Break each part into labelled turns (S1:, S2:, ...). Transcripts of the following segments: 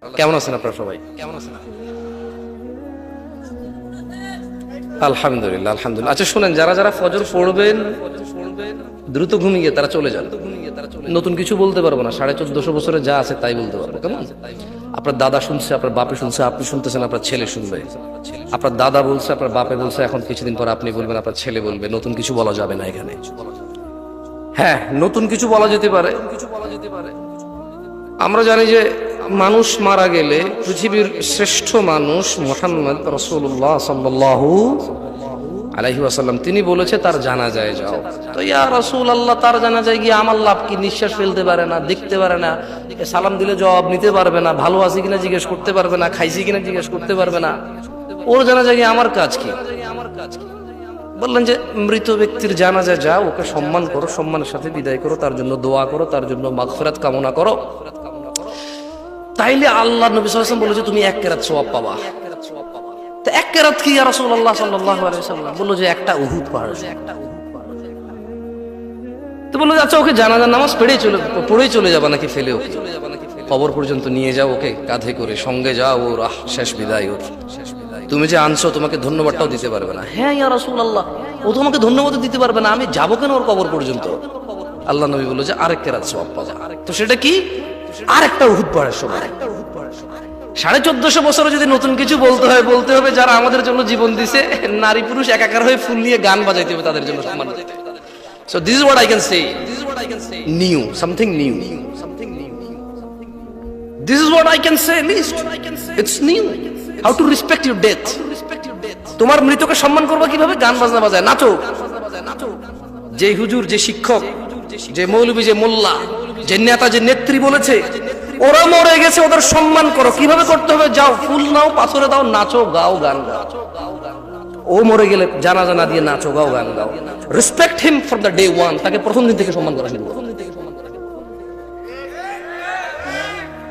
S1: কেমন আছেন আপনারা সবাই? আলহামদুলিল্লাহ আলহামদুলিল্লাহ। আচ্ছা শুনেন, যারা যারা ফজর পড়বেন দ্রুত ঘুমিয়ে তারা চলে যান। নতুন কিছু বলতে পারবো না, 1450 বছরে যা আছে তাই বলতে পারবো। কেমন? আপনার দাদা শুনছে, আপনার বাপে শুনছে, আপনি শুনতেছেন, আপনার ছেলে শুনবে। আপনার দাদা বলছে, আপনার বাপে বলছে, এখন কিছুদিন পর আপনি বলবেন, আপনার ছেলে বলবে। নতুন কিছু বলা যাবে না এখানে। হ্যাঁ, নতুন কিছু বলা যেতে পারে। আমরা জানি যে মানুষ মারা গেলে পৃথিবীর শ্রেষ্ঠ মানুষ মুহাম্মদ রাসূলুল্লাহ সাল্লাল্লাহু আলাইহি ওয়াসাল্লাম তিনি বলেছে তার জানাজায় যাও। তো ইয়া রাসূলুল্লাহ, তার জানাজায় গিয়ে আমার লাভ কি? নিঃশ্বাস ফেলতে পারে না, দেখতে পারে না, সালাম দিলে জবাব নিতে পারবে না, ভালো আছি কিনা জিজ্ঞেস করতে পারবে না, খাইছি কিনা জিজ্ঞেস করতে পারবে না, ওর জানাজায় গিয়ে আমার কাজ কি? বললেন যে মৃত ব্যক্তির জানাজায় যাও, ওকে সম্মান করো, সম্মানের সাথে বিদায় করো, তার জন্য দোয়া করো, তার জন্য মাগফিরাত কামনা করো। তাইলে আল্লাহ নবী সাল্লাল্লাহু আলাইহি ওয়াসাল্লাম বলেছে তুমি 1 কেরাত সওয়াব পাবা। তো 1 কেরাত কি ইয়া রাসূলুল্লাহ সাল্লাল্লাহু আলাইহি ওয়াসাল্লাম? বলল যে একটা উহুদ পাহাড়। তো বলল আচ্ছা, ওকে জানাজার নামাজ পড়েই চলে যাবা নাকি ফেলে ওকে কবর পর্যন্ত নিয়ে যাও, ওকে কাঁধে করে সঙ্গে যাও, ওর শেষ বিদায় ওর। তুমি যে আনছো তোমাকে ধন্যবাদটাও দিতে পারবে না। হ্যাঁ ইয়া রাসূলুল্লাহ, ও তোমাকে ধন্যবাদ দিতে পারবে না, আমি যাবো কেন ওর কবর পর্যন্ত? আল্লাহ নবী বলল যে আরেক কেরাত সওয়াব পাবা। তো সেটা কি? আরেকটা উহুদ পাহাড়ের সমান। 1450 বছরে যদি নতুন কিছু বলতে হবে যারা আমাদের জন্য জীবন দিছে, নারী পুরুষ একাকার হয়ে ফুল নিয়ে গান বাজাইতে হবে তাদের জন্য সম্মান। So this is what I can say. New, something new. This is what I can say least. It's new. How to respect your death. তোমার মৃতকে সম্মান করবা কিভাবে? গান বাজনা বাজায়, নাচো। যে হুজুর, যে শিক্ষক, যে মৌলবী, যে মোল্লা, যে নেতা, যে নেত্রী বলেছে ওরা মরে গেছে, ওদের সম্মান করো। কিভাবে করতে হবে? যাও, ফুল নাও, পাথরে দাও, নাচো, গাও, গান গাও। ও মরে গেলে জানাজা না দিয়ে নাচো, গাও, গান গাও। Respect him from the day one. তাকে প্রথম দিন থেকে সম্মান করা শিখবো।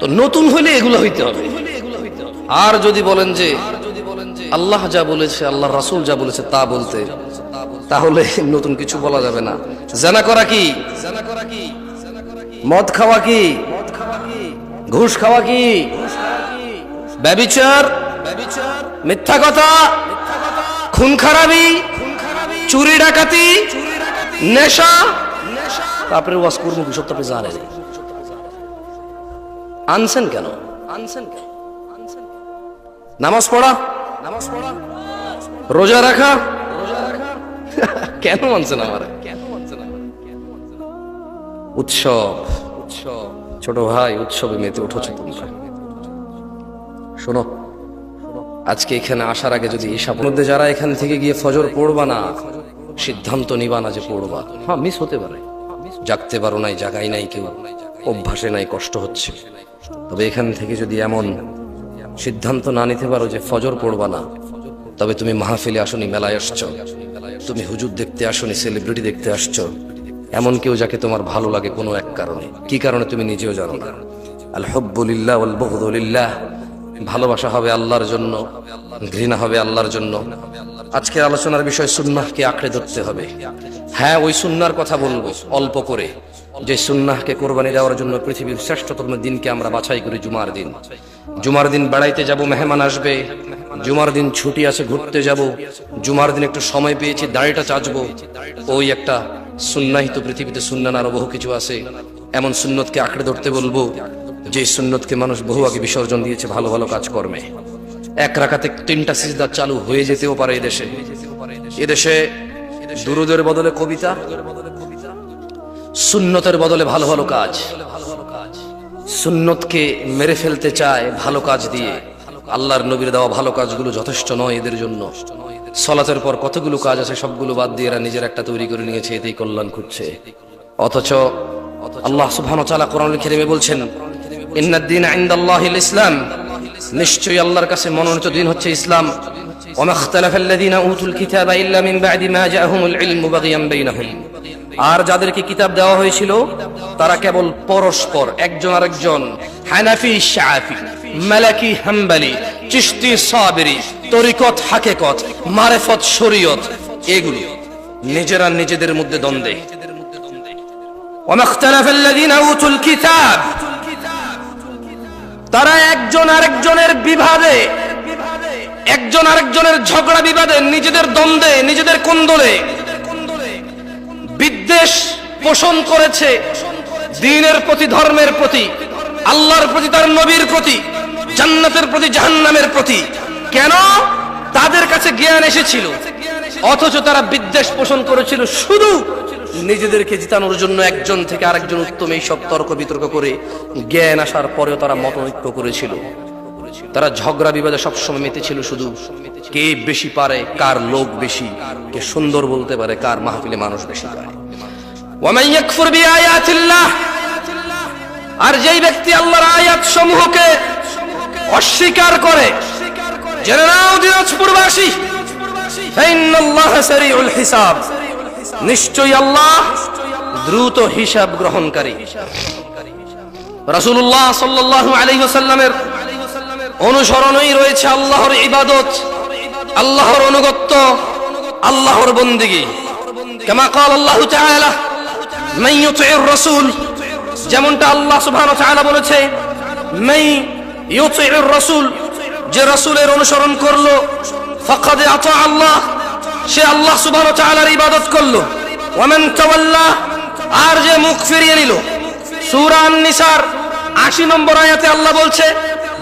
S1: তো নতুন হইলে এগুলো হইতে হবে। আর যদি বলেন যে আল্লাহ যা বলেছে, আল্লাহ রাসূল যা বলেছে তা বলতে, তাহলে নতুন কিছু বলা যাবে না। জানা করা কি? মদ খাওয়া কি? ঘুষ খাওয়া কি? ব্যভিচার, মিথ্যা কথা, খুন খারাপি, চুরি ডাকাতি, নেশা, তারপরে ওয়াজ করবো কি? সব তো আপনি জানেন। আনছেন কেন? নামাজ পড়া, রোজা রাখা কেন মানছেন আমার? উৎসব, ছোট ভাই, উৎসবে মেতে উঠেছে তোমরা। শোনো, আজকে এখানে আসার আগে যদি এসব মধ্যে যারা এখান থেকে গিয়ে ফজর পড়বা না, সিদ্ধান্ত নিবা না যে পড়বা। হ্যাঁ, মিস হতে পারে, জাগতে পারো নাই, জাগাই নাই কেউ, অভ্যাসে নাই, কষ্ট হচ্ছে। তবে এখান থেকে যদি এমন সিদ্ধান্ত না নিতে পারো যে ফজর পড়বা না, তবে তুমি মাহফিলে আসনি, মেলায় আসছো, তুমি হুজুর দেখতে আসনি, সেলিব্রিটি দেখতে আসছো, এমন কেউ যাকে তোমার ভালো লাগে কোনো এক কারণে, কি কারণে তুমি নিজেও জানো না। আল হুব্বু লিল্লাহ ওয়াল বুগদু লিল্লাহ। ভালোবাসা হবে আল্লাহর জন্য, ঘৃণা হবে আল্লাহর জন্য। আজকের আলোচনার বিষয় সুন্নাহকে আঁকড়ে ধরতে হবে। হ্যাঁ, ওই সুন্নাহর কথা বলবো অল্প করে, যে সুন্নাহকে কোরবানি দেওয়ার জন্য পৃথিবীর শ্রেষ্ঠতম দিনকে আমরা বাছাই করি জুমার দিন। জুমার দিন বেড়াইতে যাব, মেহমান আসবে। জুমার দিন ছুটি আছে, ঘুরতে যাব। জুমার দিন একটু সময় পেয়েছি, দাড়িটা চাচবো। ওই একটা সুন্নাহই তো পৃথিবীতে। সুন্নাহ আরো বহু কিছু আছে। এমন সুন্নতকে আঁকড়ে ধরতে বলবো যে সুন্নতকে মানুষ বহু আগে বিসর্জন দিয়েছে ভালো ভালো কাজকর্মে। এক রাকাতে 3টা সিজদা চালু হয়ে যেতেও পারে এদেশে। দুরুদের বদলে কবিতা, সুন্নতের বদলে ভালো ভালো কাজ। সুন্নতকে মেরে ফেলতে চায় ভালো কাজ দিয়ে। আল্লাহর নবীর দেওয়া ভালো কাজগুলো যথেষ্ট নয় এদের জন্য। সালাতের পর কতগুলো কাজ আছে, সবগুলো বাদ দিয়ে এরা নিজের একটা তৈরি করে নিয়েছে, এতেই কল্যাণ খুঁজছে। অথচ আল্লাহ সুবহানাহু ওয়া তাআলা কোরআনুল কারীমে বলছেন, ইন্নাদ-দীনা ইনদাল্লাহিল ইসলাম। নিশ্চয়ই আল্লাহর কাছে মনোনীত দিন হচ্ছে ইসলাম। ওয়া মা ইখতালাফাল্লাযীনা উতুল কিতাবা ইল্লা মিন বা'দি মা জাআহুমুল ইলমু বাগিয়ান বাইনাহুম। আর যাদেরকে কিতাব দেওয়া হয়েছিল তারা কেবল পরস্পর, একজন আরেকজন, হানাফি শাফি, মালাকি হাম্বলি, চিশতি সাবিরি, তরিকত হাকিকত, মারিফত শরীয়ত, এগুলো নিজেরা নিজেদের মধ্যে দ্বন্দ্বে। ওয়া মা ইখতালাফাল্লাযীনা উতুল কিতাব, তারা একজন আরেকজনের বিবাদে, একজন আরেকজনের ঝগড়া বিবাদে, নিজেদের দ্বন্দ্বে, নিজেদের কোন্দলে বিদ্বেষ পোষণ করেছে দ্বীনের প্রতি, ধর্মের প্রতি, আল্লাহর প্রতি, তার নবীর প্রতি, জান্নাতের প্রতি, জাহান্নামের প্রতি। কেন? তাদের কাছে জ্ঞান এসেছিল, অথচ তারা বিদ্বেষ পোষণ করেছিল শুধু নিজেদেরকে জিতানোর জন্য। একজন থেকে আরেকজন উত্তম এইসব তর্ক বিতর্ক করে জ্ঞান আসার পরেও তারা মতৈক্য করেছিল। তারা ঝগড়া বিবাদে সবসময় মেতেছিল, শুধু কে বেশি পারে, কার লোক বেশি, কে সুন্দর বলতে পারে, কার মাহফিলে মানুষ বেশি পারে। ওয়ামান ইয়াকফুর বিআয়াতিল্লাহ, আর যেই ব্যক্তি আল্লাহর আয়াত সমূহকে অস্বীকার করে, জেনে নাও দিনাজপুরবাসী, ফাইন্নাল্লাহা সারিউল হিসাব, নিশ্চয়ই আল্লাহ দ্রুত হিসাব গ্রহণকারী। রাসূলুল্লাহ সাল্লাল্লাহু আলাইহি ওয়াসাল্লামের অনুসরণই রয়েছে আল্লাহর ইবাদত, আল্লাহর অনুগত্য, আল্লাহর বন্দেগী। কামা ক্বাল আল্লাহু তাআলা মান ইউতি'র রাসূল, যেমনটা আল্লাহ সুবহানাহু ওয়া তাআলা বলেছে, মান ইউতি'র রাসূল, যে রাসূলের অনুসরণ করলো, ফাকাদ আতা আল্লাহ, সে আল্লাহ সুবহানাহু ওয়া তাআলার ইবাদত করলো। ওয়া মান তাওয়াল্লা, আর যে মুখ ফিরিয়ে নিল। সূরা আন-নিসার ৮০ নম্বর আয়াতে আল্লাহ বলছে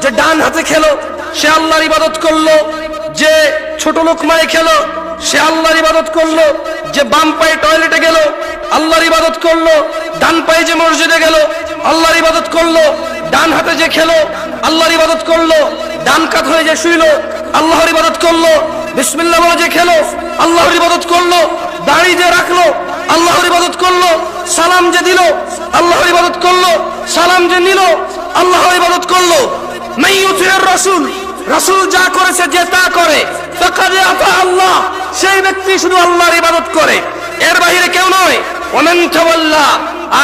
S1: যে ডান হাতে খেলো, সে আল্লাহর ইবাদত করলো। যে ছোট লোকমায় খেলো, সে আল্লাহর ইবাদত করলো। যে বাম পায়ে টয়লেটে গেল, আল্লাহর ইবাদত করলো। ডান পায়ে যে মসজিদে গেল, আল্লাহর ইবাদত করলো। ডান হাতে যে খেলো, আল্লাহর ইবাদত করলো। ডান কাত হয়ে যে শুইলো, আল্লাহর ইবাদত করলো। বিসমিল্লাহ বলে যে খেলো, আল্লাহর ইবাদত করলো। দাড়ি যে রাখলো, আল্লাহর ইবাদত করলো। সালাম যে দিল, আল্লাহর ইবাদত করলো। সালাম যে নিল, আল্লাহর ইবাদত করলো। মান ইউতি'র রাসূল, রাসূল যা করেছে, যে তা করে, ফাকাদ আতা আল্লাহ, সেই ব্যক্তি শুধু আল্লাহর ইবাদত করে, এর বাইরে কেউ নয়। ওয়া মান তাওয়াল্লা,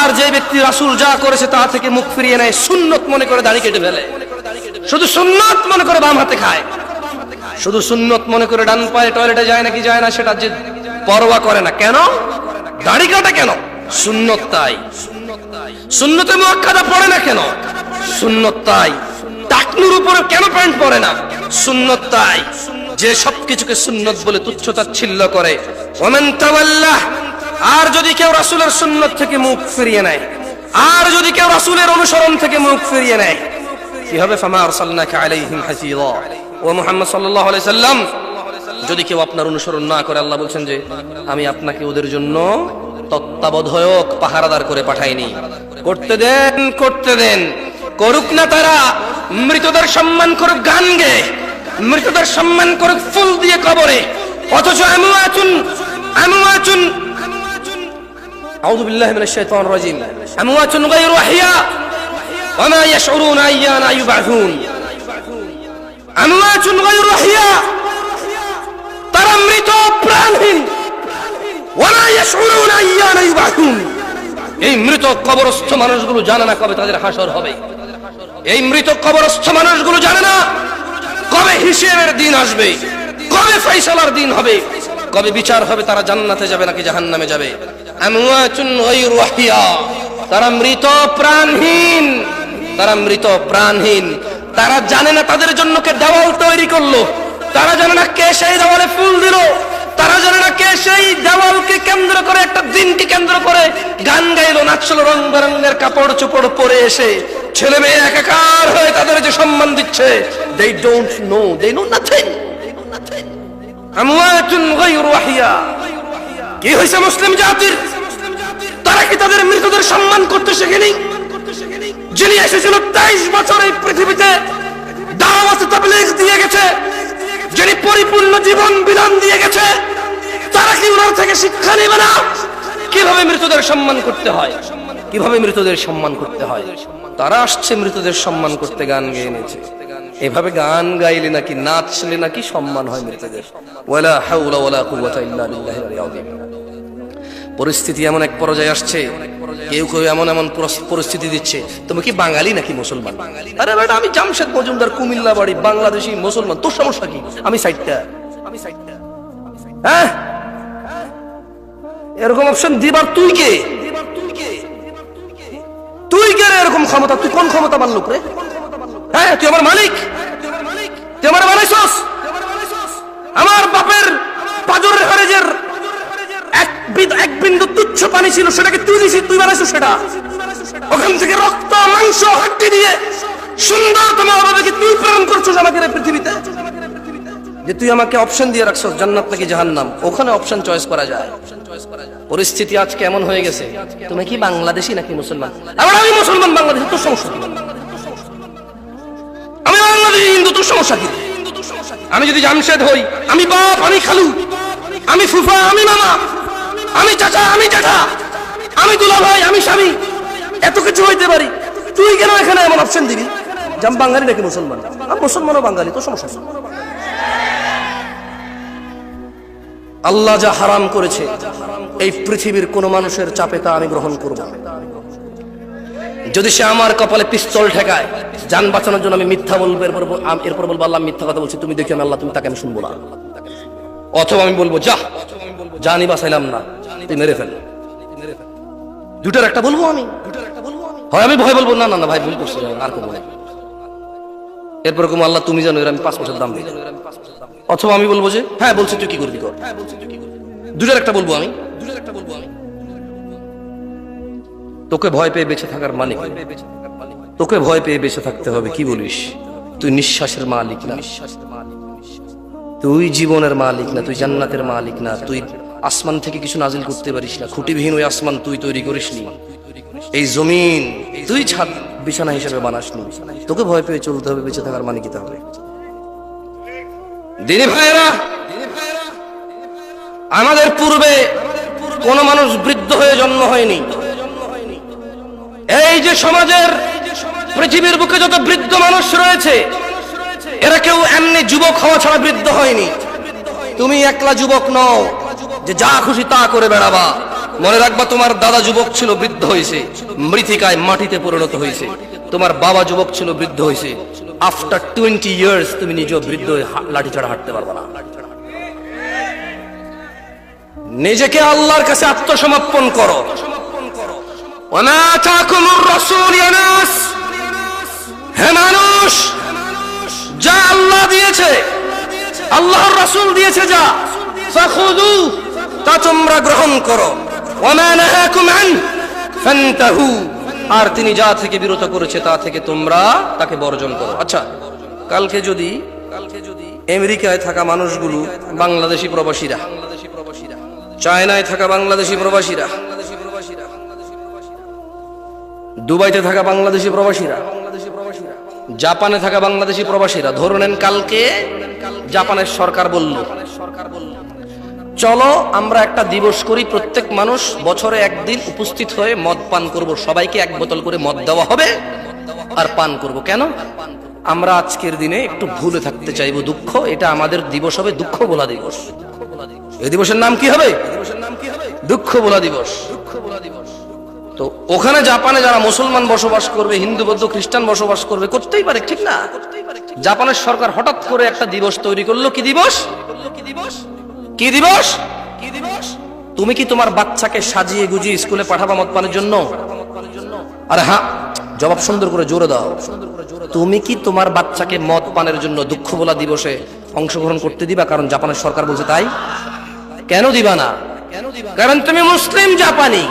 S1: আর যে ব্যক্তি রাসূল যা করেছে তা থেকে মুখ ফিরিয়ে নেয়, সুন্নত মনে করে দাড়ি কেটে ফেলে, শুধু সুন্নত মনে করে বাম হাতে খায়, শুধু সুন্নত মনে করে ডান পায়ে টয়লেটে যায় নাকি যায় না সেটা যে পরোয়া করে না। কেন? দাড়ি কাটা কেন? সুন্নত তাই। সুন্নতে মুআক্কাদা পড়ে না কেন? সুন্নত তাই। টাকনুর উপরে কেন প্যান্ট পরে না? সুন্নত তাই। যে সবকিছুকে সুন্নত বলে তুচ্ছতাচ্ছিল্য করে। ওমান তাওয়াল্লাহ, আর যদি কেউ রাসূলের সুন্নত থেকে মুখ ফিরিয়ে নেয়, আর যদি কেউ রাসূলের অনুসরণ থেকে মুখ ফিরিয়ে নেয়, কি হবে? ফামা আরসালনাকা আলাইহিম হাফিযা। ও মুহাম্মদ সাল্লাল্লাহু আলাইহি সাল্লাম, যদি কেউ আপনার অনুসরণ না করে, আল্লাহ বলছেন যে আমি আপনাকে ওদের জন্য তত্ত্বাবধায়ক, পাহারাদার করে পাঠাইনি। করতে দেন, করতে দেন, করুক না তারা। মৃতদের সম্মান করুক গান গেয়ে, মৃতদের সম্মান করুক ফুল দিয়ে কবরে, অথচ আমওয়াতুন আউযু বিল্লাহি মিনাশ শাইতানির রাজিম, আমওয়াতুন গায়রু আহইয়া ওয়া মা ইয়াশউরুনা আইয়ানা ইউবআসুন। আমওয়াতুন গায়রু আহইয়া, তারা মৃত, প্রাণহীন। ওয়া মা ইয়াশউরুনা আইয়ানা ইউবআসুন, এই মৃত কবরস্থ মানুষগুলো জানে না কবে তাদের হাসর হবে। এই মৃত কবরস্থ মানুষগুলো জানে না কবে হিসেবের দিন আসবে, কবে ফয়সালার দিন হবে, কবে বিচার হবে, তারা জান্নাতে যাবে নাকি জাহান্নামে যাবে। আমওয়াতুন গায়রু আহইয়া, তারা মৃত, প্রাণহীন, তারা মৃত, প্রাণহীন। তারা জানে না তাদের জন্য কে দেওয়াল তৈরি করলো, তারা জানে না কে সেই দেওয়ালে ফুল দিল, তারা জানে না কে সেই দেওয়ালকে কেন্দ্র করে, একটা দিনকে কেন্দ্র করে গান গাইলো, নাচলো, রং বেরঙের কাপড় চোপড় পরে এসে ছেলে মেয়ে একাকার হয়ে তাদের যে সম্মান দিচ্ছে। They don't know, they know nothing. আমওয়াতুন গায়রু আহইয়া। কি হয়েছে মুসলিম জাতির? তারা কি তাদের মৃতদের সম্মান করতে শেখেনি? যিনি এসেছিল 23 বছর এই পৃথিবীতে দাওয়াত তাবলীগ দিয়ে গেছে, যিনি পরিপূর্ণ জীবন বিধান দিয়ে গেছে, তারা কি ওনার থেকে শিক্ষা নেবে না? কিভাবে মৃতদের সম্মান করতে হয়, কিভাবে মৃতদের সম্মান করতে হয়? তারা আসছে মৃতদের সম্মান করতে, গান গেয়ে এনেছে। এভাবে গান গাইলে নাকি, নাচলে নাকি সম্মান হয় মৃতদের। ওয়ালা হাওলা ওয়ালা কুওয়াতা ইল্লা বিল্লাহিল আলিয়্যিল আযীম। পরিস্থিতি এমন এক পর্যায়ে আসছে, কেউ কেউ এমন এমন পরিস্থিতি দিচ্ছে, তুমি কি বাঙালি নাকি মুসলমান? আরে বেটা, আমি জামশেদ মজুমদার, কুমিল্লা বাড়ি, বাংলাদেশি মুসলমান, তোর সমস্যা কি? আমি সাইটটা। হ্যাঁ, এরকম অপশন দিবার তুই কে? তুই কে এরকম ক্ষমতা? তুই কোন ক্ষমতা লোক রে? হ্যাঁ তুই আমার মালিক, তুই আমার বানাইছস। আমার বাপের পাজরের হারেজের এক বিন্দু তুচ্ছ পানি ছিল, সেটাকে তুই দিছিস, তুই বানাইছস সেটা। ওখান থেকে রক্ত মাংস হাড্ডি দিয়ে সুন্দরতম অভাবে তুই প্রেরণ করছিস আমাকে পৃথিবীতে। যে তুই আমাকে অপশন দিয়ে রাখছস জান্নাত নাকি জাহান্নাম, ওখানে অপশন চয়েস করা যায়। পরিস্থিতি আজকে এমন হয়ে গেছে, তুমি কি বাংলাদেশি নাকি মুসলমান? আমি মুসলমান, বাংলাদেশি, তোর সমস্যা কি? আমি বাংলাদেশি হিন্দু, তোর সমস্যা কি? আমি যদি জামশেদ হই, আমি বাপ, আমি খালু, আমি ফুফা, আমি মামা, আমি চাচা, আমি জ্যাঠা, আমি দুলা ভাই, আমি স্বামী, এত কিছু হইতে পারি। তুই কেন এখানে এমন অপশন দিবি যে আমি বাঙালি নাকি মুসলমান? আমি মুসলমান ও বাঙালি, তোর সমস্যা। আল্লাহ যা হারাম করেছে এই পৃথিবীর কোন মানুষের চাপে তা আমি গ্রহণ করব না। যদি সে আমার কপালে পিস্তল ঠেকায়, জান বাঁচানোর জন্য আমি মিথ্যা বলবো, এরপর বলবো আল্লাহ মিথ্যা কথা বলছি, তুমি দেখি আমি আল্লাহ, তুমি তাকে আমি শুনবো না। অথবা আমি বলবো যা, জানি বাঁচাইলাম না, তুই মেরে ফেল। দুটার একটা বলবো আমি। হয় আমি ভয় বলবো না না না ভাই ভুল করছি, আর করবো না। এরপর কম আল্লাহ তুমি জানো, এর আমি 5 বছর দাম দিই। অথবা আমি বলবো যে হ্যাঁ বলছি, তুই কি করবি কর। দুটার একটা বলবো আমি। তোকে ভয় পেয়ে বেঁচে থাকার মানে কি? তোকে ভয় পেয়ে বেঁচে থাকতে হবে, কি বলিস? তুই নিঃশ্বাসের মালিক না, তুই জীবনের মালিক না, তুই জান্নাতের মালিক না, তুই আসমান থেকে কিছু নাজিল করতে পারিস না, খুঁটিবিহীন ওই আসমান তুই তৈরি করিসনি, এই জমিন তুই ছাদ বিছানা হিসেবে বানাসনি। তোকে ভয় পেয়ে চলতে হবে, বেঁচে থাকার মানে কি তাহলে? দিনী ভাইরা, আমাদের পূর্বে কোন মানুষ বৃদ্ধ হয়ে জন্ম হয়নি। এই যে সমাজের পৃথিবীর বুকে যত বৃদ্ধ মানুষ রয়েছে, এরা কেউ এমনি যুবক হওয়া ছাড়া বৃদ্ধ হয়নি। তুমি একলা যুবক নও যে যা খুশি তা করে বেড়াবা। মনে রাখবা, তোমার দাদা যুবক ছিল, বৃদ্ধ হয়েছে, মৃত্তিকায় মাটিতে পরিণত হয়েছে। তোমার বাবা যুবক ছিল, বৃদ্ধ হয়েছে। আফটার 20 ইয়ার্স তুমি নিজেও বৃদ্ধ হয়ে লাঠি ছাড়া হাঁটতে পারবা না। নিজেকে আল্লাহর কাছে আত্মসমর্পণ করো। ওমা তাকুমুর রাসূল ইয়া নাস, হে মানুষ, যা আল্লাহ দিয়েছে, আল্লাহর রাসূল দিয়েছে, যা ফাখুযু, তা তোমরা গ্রহণ করো। ওমা নাহাকুম আন ফান্তাহু, আর তিনি যা থেকে বিরত করেছে তা থেকে তোমরা তাকে বর্জন করো। আচ্ছা, কালকে যদি আমেরিকায় থাকা মানুষগুলো বাংলাদেশি প্রবাসীরা, চায়নায় থাকা বাংলাদেশি প্রবাসীরা, দুবাইতে থাকা বাংলাদেশি প্রবাসীরা, জাপানে থাকা বাংলাদেশি প্রবাসীরা, ধরে নেন কালকে জাপানের সরকার বলল চলো আমরা একটা দিবস করি, প্রত্যেক মানুষ বছরে একদিন উপস্থিত হয়ে মদ পান করব, সবাইকে 1 বোতল করে মদ দেওয়া হবে আর পান করব। কেন? আমরা আজকের দিনে একটু ভুলে থাকতে চাইবো, দুঃখ, এটা আমাদের দিবস হবে দুঃখ বলা দিবস। এই দিবসের নাম কি হবে? দুঃখ বলা দিবস। তো ওখানে জাপানে যারা মুসলমান বসবাস করবে, হিন্দু বৌদ্ধ খ্রিস্টান বসবাস করবে, করতেই পারে, ঠিক না? জাপানের সরকার হঠাৎ করে একটা দিবস তৈরি করলো। কি দিবস? কি দিবস? তুমি কি তোমার বাচ্চাকে সাজিয়ে গুজিয়ে স্কুলে পাঠাবা মদ পানের জন্য? আরে হ্যাঁ, জবাব সুন্দর করে জোরে দাও। তুমি কি তোমার বাচ্চাকে মদ পানের জন্য দুঃখ বলা দিবসে অংশগ্রহণ করতে দিবা? কারণ জাপানের সরকার বলছে তাই। কেন দিবা না? কারণ তুমি মুসলিম জাপানি।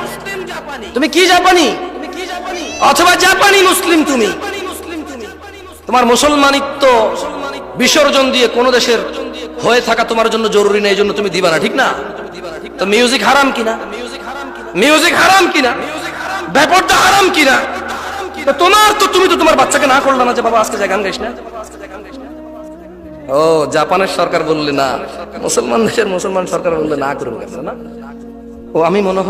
S1: তুমি কি জাপানি? অথবা জাপানি মুসলিম। তুমি তোমার মুসলমানিত্ব বিসর্জন দিয়ে কোন দেশের হয়ে থাকা তোমার জন্য জরুরি নেই, এই জন্য তুমি দিবা না, ঠিক না? তো মিউজিক হারাম কিনা? মিউজিক হারাম কিনা? ব্যাপারটা হারাম কিনা? তোমার তো, তুমি তো তোমার বাচ্চাকে না করলে না যে বাবা আজকে গান গাইস না। ও জাপানের সরকার বললে না, মুসলমান দেশের মুসলমান সরকার বললে না করবো না। ও আমি মনে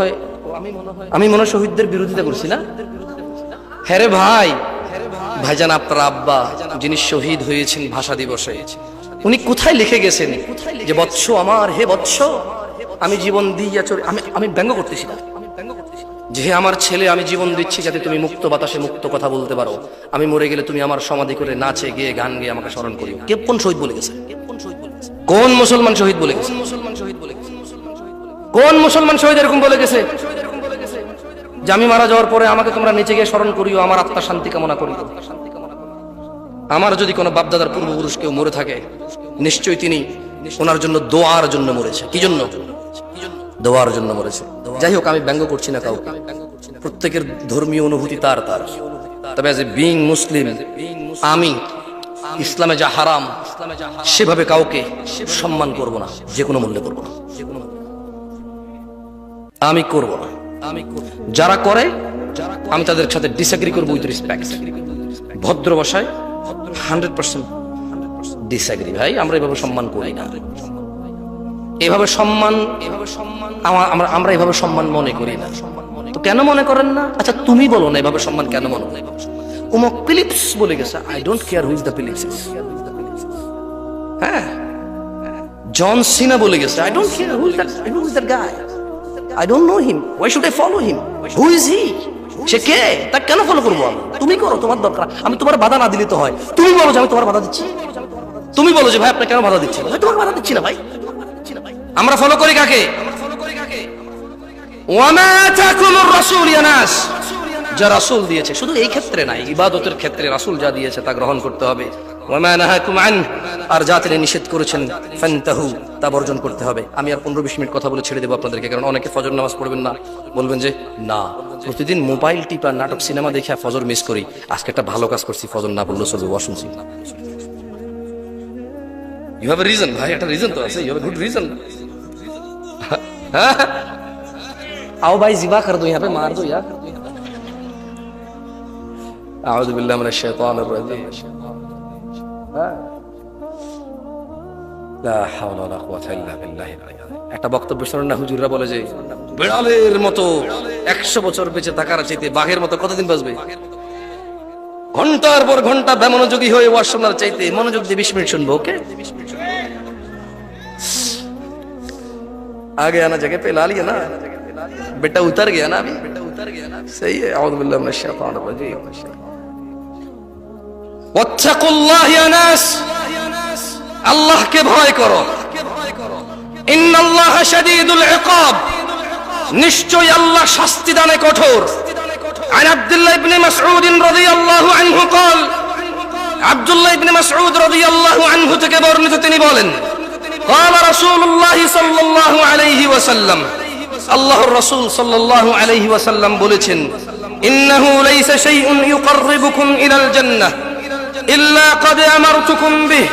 S1: হয় শহীদদের বিরোধিতা করছি না? হ্যাঁ রে ভাই, ভাইজান আপনার আব্বা যিনি শহীদ হয়েছেন ভাষা দিবসে, উনি কোথায় লিখে গেছেন যে বৎস আমার, হে বৎস আমি জীবন দিয়া চলে, আমি ব্যঙ্গ করতেছি না, যে হে আমার ছেলে আমি জীবন দিচ্ছি যাতে তুমি মুক্ত বাতাসে মুক্ত কথা বলতে পারো, আমি মরে গেলে তুমি আমার সমাধি করে নাচে গিয়ে গান গিয়ে আমাকে স্মরণ করিও। কে, কোন শহীদ বলে গেছে? কোন মুসলমান শহীদ বলে গেছে? কোন মুসলমান শহীদ এরকম বলে গেছে যে আমি মারা যাওয়ার পরে আমাকে তোমরা নিচে গিয়ে স্মরণ করিও, আমার আত্মা শান্তি কামনা করিও? আমার যদি কোনো বাপদাদার পূর্বপুরুষ কেউ মরে থাকে, নিশ্চয়ই তিনি ওনার জন্য দোয়ার জন্য মরেছে। কি জন্য? দোয়ার জন্য মরেছে। যাই হোক, আমি ব্যঙ্গ করছি না কাউকে, প্রত্যেকের ধর্মীয় অনুভূতি তার তার। তবে অ্যাজ এ বিইং মুসলিম, আমি ইসলামে যা হারাম সেভাবে কাউকে সম্মান করব না, যে কোনো মূল্যে করব না, আমি করব না। যারা করে আমি তাদের সাথে ডিসএগ্রি করব উইথ রেসপেক্ট, ভদ্র ভাষায় 100% ডিসএগ্রি। ভাই, আমরা এভাবে সম্মান করি না, এভাবে সম্মান আমরা এভাবে সম্মান মনে করি না। তো কেন মনে করেন না? আচ্ছা তুমি বলো না এভাবে সম্মান কেন মনে করেন? উমক ফিলিপস বলে গেছে, I don't care who is the Phillips. হ্যাঁ, জন সিনা বলে গেছে, I don't care who is that guy, I don't know him, why should I follow him, who is he? সে কে? তা কেন ফলো করবো আমি? তুমি করো, তোমার দরকার। আমি তোমার বাধা না দিলে তো হয়। তুমি বলো যে আমি তোমার বাধা দিচ্ছি, তুমি বলো যে ভাই আপনি কেন বাধা দিচ্ছেন? তোমার বাধা দিচ্ছি না ভাই। আমরা ফলো করি কাকে? ওয়ামা তাকুমুর রাসূল ইয়া নাস, যা রাসূল দিয়েছে। শুধু এই ক্ষেত্রে নাই, ইবাদতের ক্ষেত্রে রাসূল যা দিয়েছে তা গ্রহণ করতে হবে। ওয়ামা নাহাকুম আন, আর যা তিনি নিষেধ করেছেন ফান্তাহু, তা বর্জন করতে হবে। আমি আর 15-20 মিনিট কথা বলে ছেড়ে দেবো আপনাদেরকে, কারণ অনেকে ফজর নামাজ পড়বেন না, বলবেন যে না প্রতিদিন মোবাইল টিপা নাটক সিনেমা দেখে ফজর মিস করি, আজকে একটা ভালো কাজ করছি, ফজর না পড়লেও চলবে, ওয়াজ শুনছি। ইউ হ্যাভ এ রিজন ভাই, একটা রিজন তো আছে, you have a good reason. आओ भाई जिबा कर दो, यहाँ पे मार दो यार। आऊज़ु बिल्लाहि मिनश शैतानिर रजीम। লা হাওলা ওয়ালা কুওয়াতা ইল্লা বিল্লাহ। একটা বক্তব্য শুনুন না, হুজুররা বলে যে বিড়ালের মতো 100 বছর বেঁচে থাকার চাইতে বাঘের মতো কতদিন বাঁচবে? ঘন্টার পর ঘন্টা বেমনোযোগী হয়ে ওয়াজ শোনার চাইতে মনোযোগ দিয়ে 20 মিনিট শুনবো। ওকে, आगे आना जगह पे ला लिया ना, बेटा उतर गया ना, अभी सही है। औज़ु बिल्लाहि मिनश शैतानिर रजीम। वत्तकुल्लाह या नास, अल्लाह के भय करो। इन्नल्लाह शदीदुल इकाब, निश्चय अल्लाह शास्ति दाने कठोर। عن عبد الله بن مسعود رضي الله عنه قال, عبد الله بن مسعود رضي الله عنه থেকে বর্ণিত, তিনি বলেন قال رسول الله صلى الله عليه وسلم, আল্লাহর রাসূল সাল্লাল্লাহু আলাইহি ওয়াসাল্লাম বলেছেন, ইন্নাহু লাইসা শাইউন ইউকাররিবুকুম ইলাল জান্নাহ ইল্লা ক্বাদ আমারতুকুম বিহ,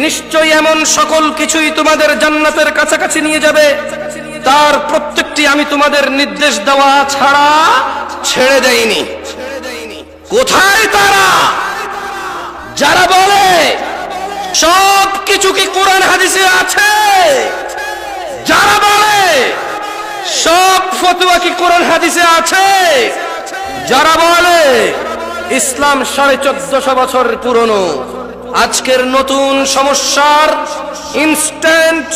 S1: নিশ্চয় এমন সকল কিছুই তোমাদের জান্নাতের কাছাকাছি নিয়ে যাবে, তার প্রত্যেকটি আমি তোমাদের নির্দেশ দেওয়া ছাড়া ছেড়ে দেইনি। কোথায় তারা যারা বলে সব কিছু কি কোরআন হাদিসে আছে? যারা বলে সব ফতোয়া কি কোরআন হাদিসে আছে? যারা বলে ইসলাম 1450 বছর পুরনো, আজকের নতুন সমস্যার ইনস্ট্যান্ট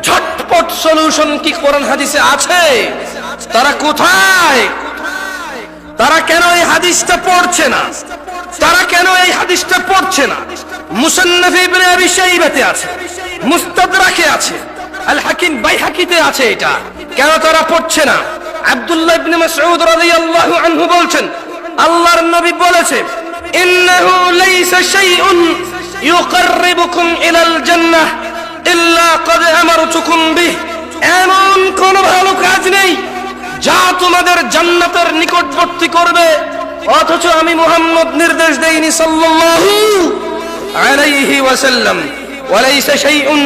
S1: ঝটপট সলিউশন কি কোরআন হাদিসে আছে? তারা কোথায়? তারা কেন এই হাদিসটা পড়ছে না? তারা কেন এই হাদিসটা পড়ছে না? মুসান্নাফ ইবনে আবি শাইবাতে আছে, মুস্তাদরাকে আছে, আল হাকিম বাইহাকিতে আছে। এটা কেন তারা পড়ছে না? আব্দুল্লাহ ইবনে মাসউদ রাদিয়াল্লাহু আনহু বলছেন, আল্লাহর নবী বলেছে, ইন্নাহু লাইসা শাইউন ইউকাররিবুকুম ইলাল জান্নাহ ইল্লা ক্বাদ আমারতুকুম বিহ, এমন কোন ভালো কাজ নেই যা তোমাদের জান্নাতের নিকটবর্তী করবে, অথচ আমি মুহাম্মদ নির্দেশ দেইনি সাল্লাল্লাহু আলাইহি ওয়াসাল্লাম। ওয়ালাইসা শাইউন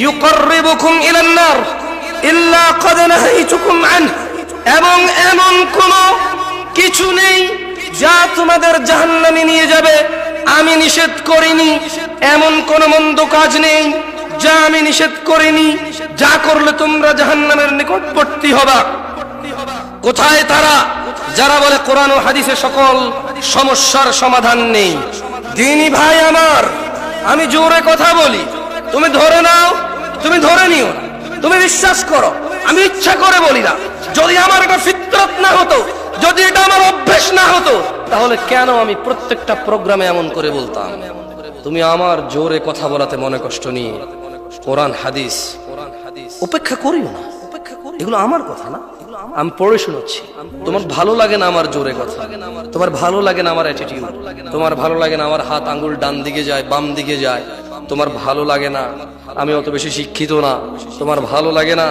S1: ইউকাররিবুকুম ইলান নার ইল্লা ক্বাদ নাহাইতুকুম আনহু, এবং এমন কোন কিছু নেই যা তোমাদের জাহান্নামে নিয়ে যাবে, আমি নিষেধ করিনি। এমন কোন মন্দ কাজ নেই যা আমি নিষেধ করিনি, যা করলে তোমরা জাহান্নামের নিকটবর্তী হবা। কোথায় তারা যারা বলে কোরআন ও হাদিসে সকল সমস্যার সমাধান নেই? দিনী ভাই আমার, আমি জোরে কথা বলি, তুমি ধরে নাও, তুমি ধরে নিও, তুমি বিশ্বাস করো, আমি ইচ্ছা করে বলি না। যদি আমার এটা ফিতরত না হতো, যদি এটা আমার অভ্যেস না হতো, তাহলে কেন আমি প্রত্যেকটা প্রোগ্রামে এমন করে বলতাম? তুমি আমার জোরে কথা বলাতে মনে কষ্ট নিয়ে কোরআন হাদিস উপেক্ষা করিও না, এগুলো আমার কথা না, আমি পড়ে শোনাচ্ছি। তোমার ভালো লাগে না আমার জোরে কথা, তোমার ভালো লাগে না আমার অ্যাটিটিউড, তোমার ভালো লাগে না আমার হাত আঙ্গুল ডান দিকে যায় বাম দিকে যায়, তোমার ভালো লাগে না আমি অত বেশি শিক্ষিত না, তোমার ভালো লাগে না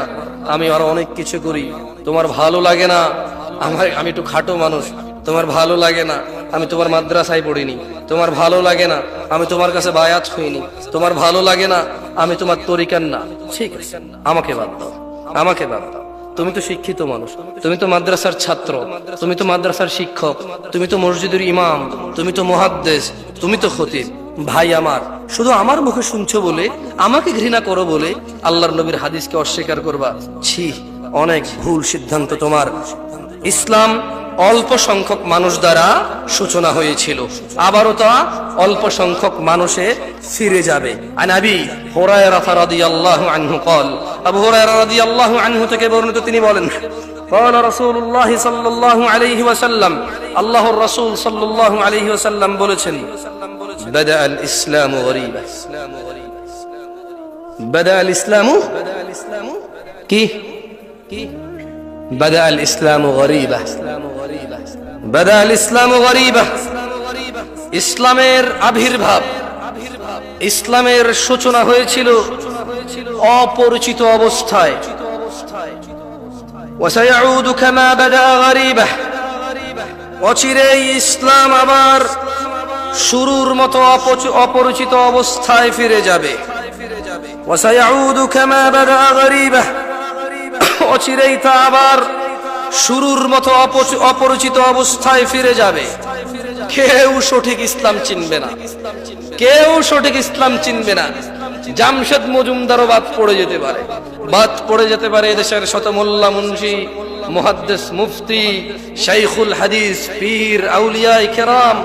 S1: আমি আরো অনেক কিছু করি, তোমার ভালো লাগে না আমি একটু খাটো মানুষ, তোমার ভালো লাগে না আমি তোমার মাদ্রাসায় পড়িনি, তোমার ভালো লাগে না আমি তোমার কাছে বায়াত হইনি, তোমার ভালো লাগে না আমি তোমার তরিকার না। ঠিক আছে, আমাকে বাদ দাও, আমাকে বাদ দাও। তুমি তো শিক্ষিত মানুষ, তুমি তো মাদ্রাসার ছাত্র, তুমি তো মাদ্রাসার শিক্ষক, তুমি তো মসজিদের ইমাম, তুমি তো মুহাদ্দিস, তুমি তো খতিব। ভাই আমার, শুধু আমার মুখে শুনছো বলে, আমাকে ঘৃণা করো বলে আল্লাহর নবীর হাদিসকে অস্বীকার করবা? ছি, অনেক ভুল সিদ্ধান্ত তোমার। ইসলাম অল্প সংখ্যক মানুষ দ্বারা সূচনা হয়েছিল, আবারও তা অল্প সংখ্যক মানুষে ফিরে যাবে। আন আবি হুরায়রা রাদিয়াল্লাহু আনহু قال, আবু হুরায়রা রাদিয়াল্লাহু আনহু থেকে বর্ণিত, তিনি বলেন, قال رسول الله صلى الله عليه وسلم, আল্লাহর রাসূল সাল্লাল্লাহু আলাইহি ওয়াসাল্লাম বলেছেন, بدأ الإسلام غريبا, بدأ الإسلام কি بدأ الإسلام غريبا, بدأ الإسلام غريبا, ইসলামের আবির্ভাব, ইসলামের সূচনা হয়েছিল অপরিচিত অবস্থায়। وسيعود كما بدأ غريبا, অচিরেই ইসলাম আবার শুরুর মতো অপরিচিত অবস্থায় ফিরে যাবে। وسيعود كما بدأ غريبا, অচিরেই তা আবার শুরুর মতো অপরিচিত অবস্থায় ফিরে যাবে। কেউ সঠিক ইসলাম চিনবে না, কেউ সঠিক ইসলাম চিনবে না। জামশেদ মজুমদারও বাদ পড়ে যেতে পারে, বাদ পড়ে যেতে পারে এদেশের শত মোল্লা মুন্সি মুহাদ্দিস মুফতি শাইখুল হাদিস পীর আউলিয়া কেরাম,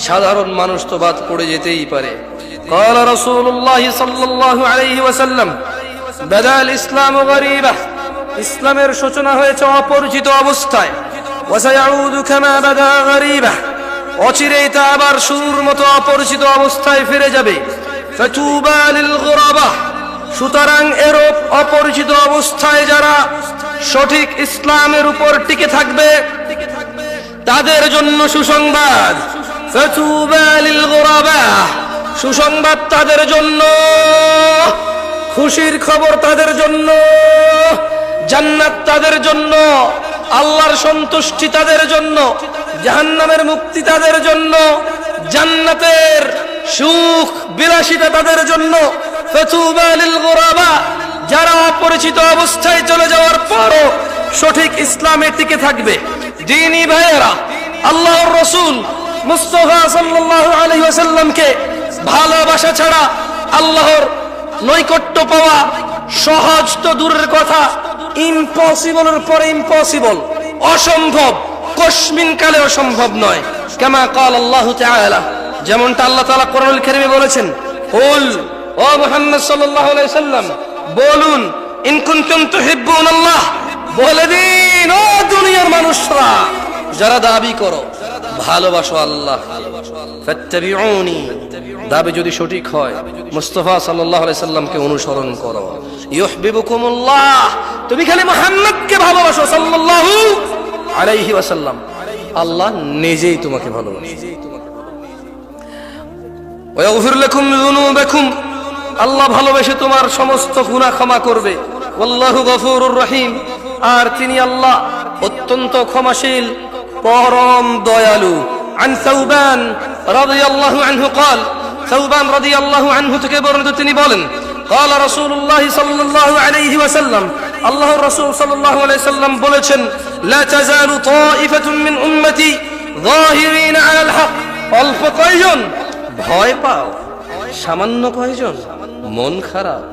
S1: সাধারণ মানুষ তো বাদ পড়ে যেতেই পারে। قال رسول الله صلى الله عليه وسلم, بدأ الإسلام غريبا, ইসলামের সূচনা হয়েছে অপরিচিত অবস্থায়। وسيعود كما بدأ غريبا, অচিরেই তা আবার শুরুর মতো অপরিচিত অবস্থায় ফিরে যাবে। فطوبى للغرباء, সুতরাং এরূপ অপরিচিত অবস্থায় যারা সঠিক ইসলামের উপর টিকে থাকবে তাদের জন্য সুসংবাদ। فطوبى للغرباء, সুসংবাদ তাদের জন্য, খুশির খবর তাদের জন্য, জান্নাত তাদের জন্য, আল্লাহর সন্তুষ্টি তাদের জন্য, জাহান্নামের মুক্তি তাদের জন্য, জান্নাতের সুখ বিলাসিতা তাদের জন্য। ফাতুবা লিল গুরাবা, যারা অপরিচিত অবস্থায় চলে যাওয়ার পরও সঠিক ইসলামে টিকে থাকবে। দ্বীনি ভাইয়েরা, আল্লাহর রাসূল মুস্তাফা সাল্লাল্লাহু আলাইহি ওয়াসাল্লামকে ভালোবাসা ছাড়া আল্লাহর নৈকট্য পাওয়া সহজ তো দূরের কথা, ইম্পসিবলের পরে ইম্পসিবল, অসম্ভব, কসমিন কালে অসম্ভব নয়। কামা ক্বাল আল্লাহু তাআলা, যেমনটা আল্লাহ তাআলা কোরআনুল কারীমে বলেছেন, কুল, ও মুহাম্মদ সাল্লাল্লাহু আলাইহি সাল্লাম বলুন, ইন কুনতুম তুহিব্বুনাল্লাহ, বলে দিন ও দুনিয়ার মানুষরা যারা দাবি করো ভালোবাসো আল্লাহ, ফাত্তাবিউনি, দাবি যদি সঠিক হয় মুস্তাফা সাল্লাল্লাহু আলাইহি সাল্লামকে অনুসরণ করো। ইউহিব্বুকুমুল্লাহ, তুমি খালি মুহাম্মদকে ভালোবাসো সাল্লাল্লাহু আলাইহি ওয়াসাল্লাম, আল্লাহ নিজেই তোমাকে ভালোবাসে। ওয়া ইয়াগফির লাকুম যুনুবাকুম, আল্লাহ ভালোবেসে তোমার সমস্ত গুনাহ ক্ষমা করবে। আল্লাহু গফুরুর রহিম, আর তিনি আল্লাহ অত্যন্ত ক্ষমাশীল, পরম দয়ালু। আন সাউবান রাদিয়াল্লাহু আনহু قال, সাউবান রাদিয়াল্লাহু আনহু থেকে বর্ণিত, তিনি বলেন, قال رسول الله صلى الله عليه وسلم, আল্লাহর রাসূল সাল্লাল্লাহু আলাইহি সাল্লাম বলেছেন, لا تزال طائفة من أمتي ظاهرين على الحق, অল্প কয়জন ভয় পাও, সামান্য কয়জন মন খারাপ,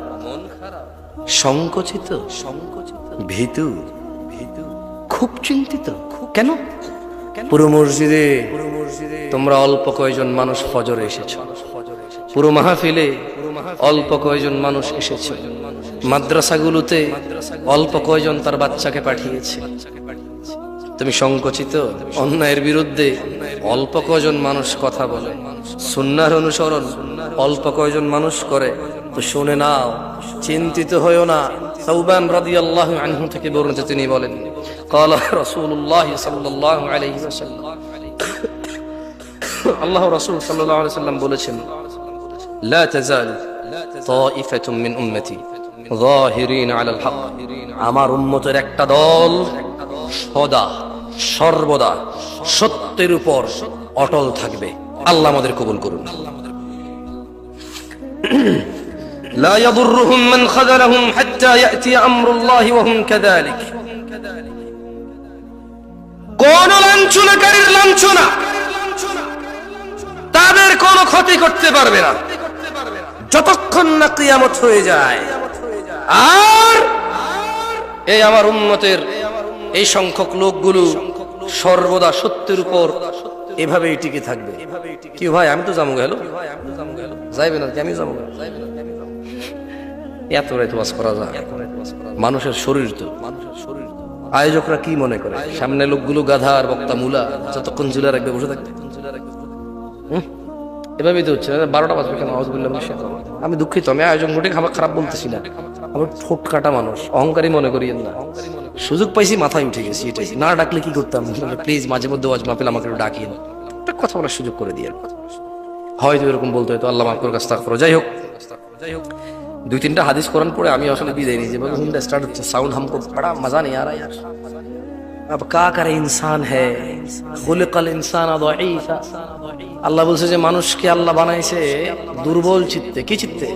S1: সংকুচিত, ভীতু, খুব চিন্তিত। কেন? পুরো মসজিদে তোমরা অল্প কয়জন মানুষ ফজরে এসেছো, পুরো মাহফিলে অল্প কয়জন মানুষ এসেছে, মাদ্রাসাগুলোতে অল্প কয়জন তার বাচ্চাকে পাঠিয়েছে। তুমি সংকুচিত, অন্যায়ের বিরুদ্ধে অল্প কয়জন মানুষ কথা বলে, সুন্নাহর অনুসরণ অল্প কয়জন মানুষ করে, তো শুনে নাও, চিন্তিত হয়ো না। সাউবান রাদিয়াল্লাহু আনহু থেকে বর্ণিত, তিনি বলেন, قال رسول الله صلى الله عليه وسلم আল্লাহ রাসূল সাল্লাল্লাহু আলাইহি ওয়াসাল্লাম বলেছেন لا تزال طائفة من أمتي ظاهرين على الحق আমার উম্মতের একটা দল সদা সর্বদা সত্যের উপর অটল থাকবে আল্লাহ আমাদের কবুল করুন لا يضرهم من خذلهم حتى يأتي أمر الله وهم كذلك কোন লাঞ্ছনাকারীর লাঞ্ছনা তাদের কোনো ক্ষতি করতে পারবে না যতক্ষণ না কিয়ামত হয়ে যায় আর এই আমার উম্মতের এই সংখ্যক লোকগুলো সর্বদা সত্যের উপর এভাবেই টিকে থাকবে কি ভাই আমি তো যাবো গেল যাইবে না আমি যাবো এত রাত ওয়াজ করা যায় মানুষের শরীর তো আয়োজকরা কি মনে করে সামনে লোকগুলো গাধা আর বক্তা মুলা যতক্ষণ ঝুলা রাখবে বসে থাকবে এভাবেই তো হচ্ছে 12টা বাজবে কেন আমি দুঃখিত আমি আয়োজন মোটে খারাপ বলতেছি না আমার ঠোঁট কাটা মানুষ অহংকারী মনে করিয়েন না সুযোগ পাইছি মাথায় উঠে গেছি এটাই না ডাকলে কি করতাম প্লিজ মাঝে মধ্যে ওয়াজ মাহফিল আমাকে একটু ডাকিয়ে একটা কথা বলার সুযোগ করে দিয়ে হয়তো এরকম বলতে হয়তো আল্লাহ মাফ করে কাজটা করো যাই হোক 2-3টা হাদিস কোরআন পড়ে আমি আসলে বিদায় নিয়েছি হুন্ডা স্টার্ট হচ্ছে সাউন্ড हमको बड़ा मजा नहीं आ रहा यार अब क्या करे इंसान है खुलिकल इंसान ضعيفا আল্লাহ বলছে যে মানুষকে আল্লাহ বানাইছে দুর্বল চিত্তে কি চিত্তে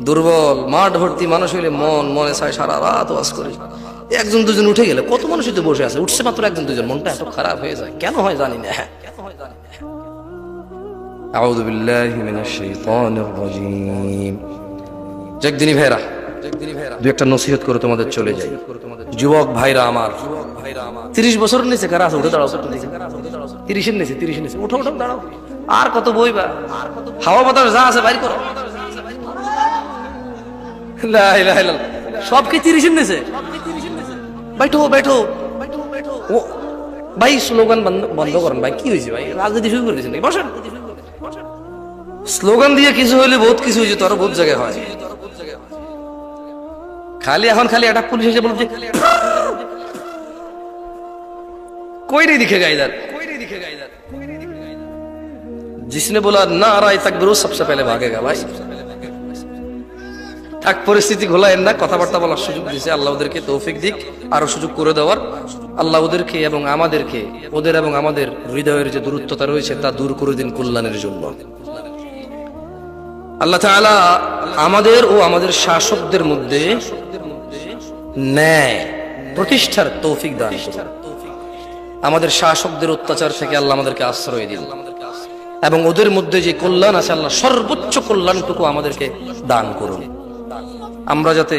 S1: দুর্বল মাঠ ভর্তি মানুষ হইলে মনে চায় সারা রাত ওয়াজ করে একজন দুজন উঠে গেলে কত মানুষই তো বসে আছে উঠছে মাত্র একজন দুজন মনটা এত খারাপ হয়ে যায় কেন হয় জানি না আউযু বিল্লাহি মিনাশ শাইতানির রাজীম জগদিনী ভাইরা দুই একটা নসিহত করে তোমাদের চলে যাই যুবক ভাইরা আমার 30 বছরের নিচে কারা আছে উঠে দাঁড়াও 30-এর নিচে উঠো দাঁড়াও আর কত বইবা হাওয়া বাতাস যা আছে বাইর করো লা ইলাহা ইল্লাল্লাহ সব কি 30-এর নিচে बैठो ও ভাই স্লোগান বন্ধ করেন ভাই কি হয়েছে ভাই রাজনীতি শুরু করে দিয়েছেন নাকি বসেন স্লোগান দিয়ে কিছু হইলে বহুত কিছু হয়েছে তোর বহুত জায়গায় হয় খালি একটা পুলিশ এসে বলছে कोई नहीं दिखेगा इधर जिसने बोला नाराए तकबीर सबसे पहले भागेगा भाई এক পরিস্থিতি ঘোলায়েন না কথাবার্তা বলার সুযোগ দিয়েছে আল্লাহ ওদেরকে তৌফিক দিক আরো সুযোগ করে দেওয়ার আল্লাহ ওদেরকে এবং আমাদেরকে ওদের এবং আমাদের হৃদয়ের যে দূরত্বতা রয়েছে তা দূর করে দিন কল্যাণের জন্য আল্লাহ তাআলা আমাদের ও আমাদের শাসকদের মধ্যে ন্যায় প্রতিষ্ঠার তৌফিক দান করুন আমাদের শাসকদের অত্যাচার থেকে আল্লাহ আমাদেরকে আশ্রয় দিন এবং ওদের মধ্যে যে কল্যাণ আছে আল্লাহ সর্বোচ্চ কল্যাণটুকু আমাদেরকে দান করুন আমরা যাতে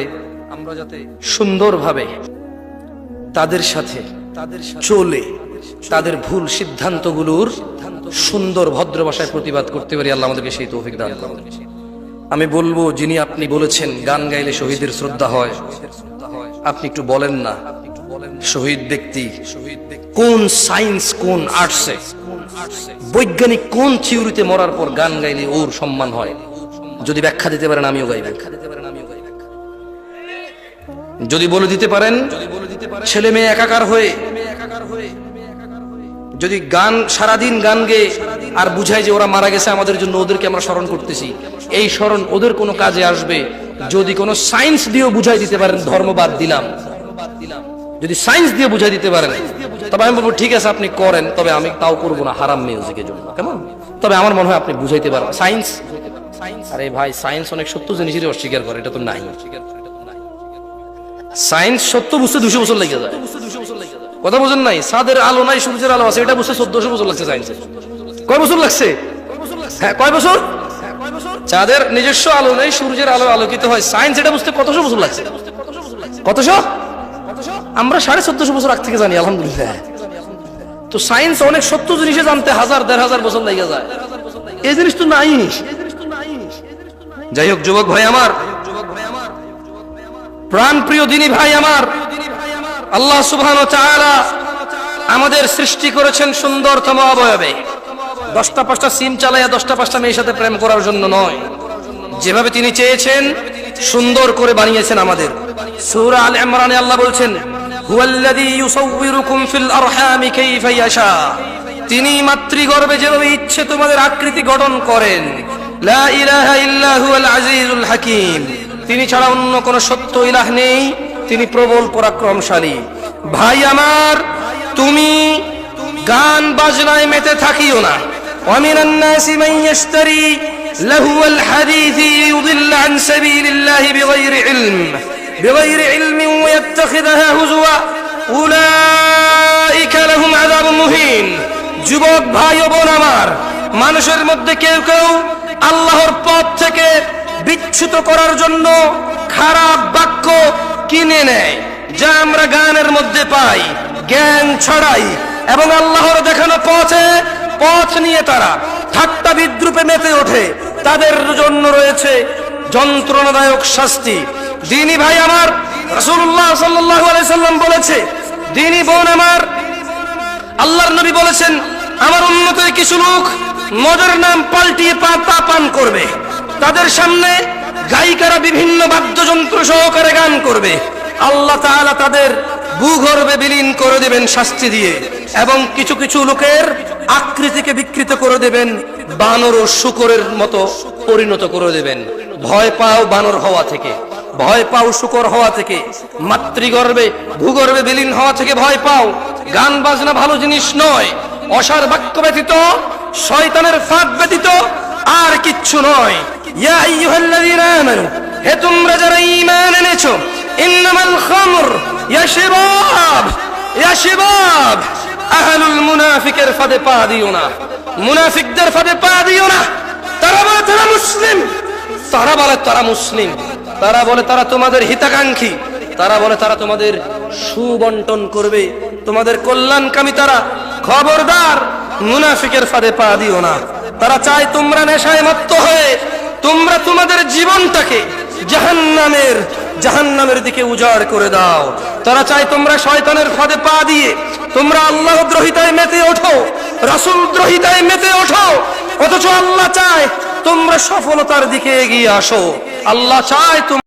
S1: সুন্দরভাবে তাদের সাথে চলে তাদের ভুল সিদ্ধান্তগুলোর সুন্দর ভদ্র ভাষায় প্রতিবাদ করতে পারি আল্লাহ আমাদেরকে সেই তৌফিক দান করুন আমি বলবো যিনি আপনি বলেছেন গান গাইলে শহীদের শ্রদ্ধা হয় আপনি একটু বলেন না শহীদ ব্যক্তি কোন সায়েন্স কোন আর্টসে বৈজ্ঞানিক কোন থিওরিতে মরার পর গান গাইলে ওর সম্মান হয় যদি ব্যাখ্যা দিতে পারেন আমিও গাইব যদি বলে দিতে পারেন ছেলে মেয়ে একাকার হয়ে যদি গান সারাদিন গান গেয়ে আর বুঝাই যে ওরা মারা গেছে আমাদের জন্য ওদেরকে আমরা স্মরণ করতেছি এই স্মরণ ওদের কোনো কাজে আসবে যদি কোনো সায়েন্স দিয়েও বুঝাই দিতে পারেন ধর্ম বাদ দিলাম যদি সায়েন্স দিয়ে বুঝাই দিতে পারেন তবে আমি বলবো ঠিক আছে আপনি করেন তবে আমি তাও করবো না হারাম মিউজিকের জন্য কেমন তবে আমার মনে হয় আপনি বুঝাইতে পারবেন সায়েন্স আরে ভাই সায়েন্স অনেক সত্য জিনিসেরই অস্বীকার করে এটা তো নাই সায়েন্স সত্য বুঝতে 200 বছর লেগে যায় কথা বুঝেন নাই চাঁদের আলো নাই সূর্যের আলো আছে এটা বুঝতে 1400 বছর লাগছে সায়েন্সে কয় বছর লাগছে হ্যাঁ কয় বছর চাঁদের নিজস্ব আলো নেই সূর্যের আলো আলোকিত হয় সায়েন্স এটা বুঝতে কতশো বছর লাগছে কতশো আমরা 1450 বছর আগ থেকে জানি আলহামদুলিল্লাহ তো সায়েন্স অনেক সত্য জিনিসে জানতে 1000-1500 বছর লেগে যায় এই জিনিস তো নাই যাই হোক যুবক ভাই আমার প্রাণ প্রিয় দিনী ভাই আমার আল্লাহ সুবহানাহু ওয়া তাআলা আমাদের সৃষ্টি করেছেন সুন্দরতম অবয়বে 10টা 5টা সিম চালায়া 10টা 5টা মেয়ের সাথে প্রেম করার জন্য নয় যেভাবে তিনি চেয়েছেন সুন্দর করে বানিয়েছেন আমাদের সূরা আল ইমরানে আল্লাহ বলছেন হুয়াল্লাযী ইউসাউবিরুকুম ফিল আরহামি কাইফা ইয়াশা, তিনি মাতৃগর্ভে যেভাবে ইচ্ছে তোমাদের আকৃতি গঠন করেন। লা ইলাহা ইল্লা হুয়াল আজিজুল হাকীম, তিনি ছাড়া অন্য কোন সত্য ইলাহ নেই, তিনি প্রবল পরাক্রমশালী। ভাই আমার, তুমি গান বাজনায় মেতে থাকিও না। ওয়া মিনান নাসি মান ইয়াশতারি লাহুল হাদীসি লিইউদিল্লা আন সাবিলিল্লাহি বিগাইরি ইলমিন ওয়া ইয়াত্তাখিযুহা হুজুয়া উলাইকা লাহুম আযাবুন মুহিন। যুবক ভাই ও বোন আমার, মানুষের মধ্যে কেউ কেউ আল্লাহর পথ থেকে বিচ্যুত করার জন্য খারাপ বাক্য কিনে নেয়, যা আমরা গানের মধ্যে পাই, জ্ঞান ছড়াই, এবং আল্লাহর দেখানো পথ নিয়ে তারা ঠাট্টা বিদ্রুপে মেতে ওঠে। তাদের জন্য রয়েছে যন্ত্রণাদায়ক শাস্তি। দিনী ভাই আমার, রাসূলুল্লাহ সাল্লাল্লাহু আলাইহি সাল্লাম বলেছে, দিনী বোন আমার, আল্লাহর নবী বলেছেন, আমার উম্মতের কিছু লোক মদের নাম পাল্টিয়ে পা পান করবে। তাদের সামনে গায়িকারা বিভিন্ন বাদ্যযন্ত্র সহকারে গান করবে। আল্লাহ তাআলা তাদের ভূগর্ভে বিলীন করে দেবেন শাস্তি দিয়ে, এবং কিছু কিছু লোকের আকৃতিকে বিকৃত করে দেবেন, বানর ও শূকরের মতো পরিণত করে দেবেন। ভয় পাও বানর হওয়া থেকে, ভয় পাও শূকর হওয়া থেকে, মাতৃগর্ভে ভূগর্ভে বিলীন হওয়া থেকে ভয় পাও। গান বাজনা ভালো জিনিস নয়, অসার বাক্য ব্যতীত, শয়তানের ফাঁদ ব্যতীত আর কিচ্ছু নয়। ইয়া আইয়ুহাল্লাযীনা আমানু, হে তোমরা যারা ঈমান এনেছো, ইন্নামাল খামর ইয়া শিবাব আহলুল মুনাফিকের ফাঁদে পা দিও না, মুনাফিকদের ফাঁদে পা দিও না। তারা বলে তারা মুসলিম, তারা বলে তারা মুসলিম, তারা বলে তারা তোমাদের হিতাকাঙ্ক্ষী, তারা বলে তারা তোমাদের সুবন্টন করবে, তোমাদের কল্যাণকামী তারা। খবরদার, মুনাফিকের ফাঁদে পা দিও না। তারা চায় তোমরা নেশায় মত্ত হয়ে তোমরা তোমাদের জীবনটাকে জাহান্নামের দিকে উজাড় করে দাও। তারা চায় তোমরা শয়তানের ফাঁদে পা দিয়ে তোমরা আল্লাহ দ্রোহিতায় মেতে ওঠো, রাসূল দ্রোহিতায় মেতে ওঠো। অথচ আল্লাহ চায় তোমরা সফলতার দিকে এগিয়ে আসো। আল্লাহ চায়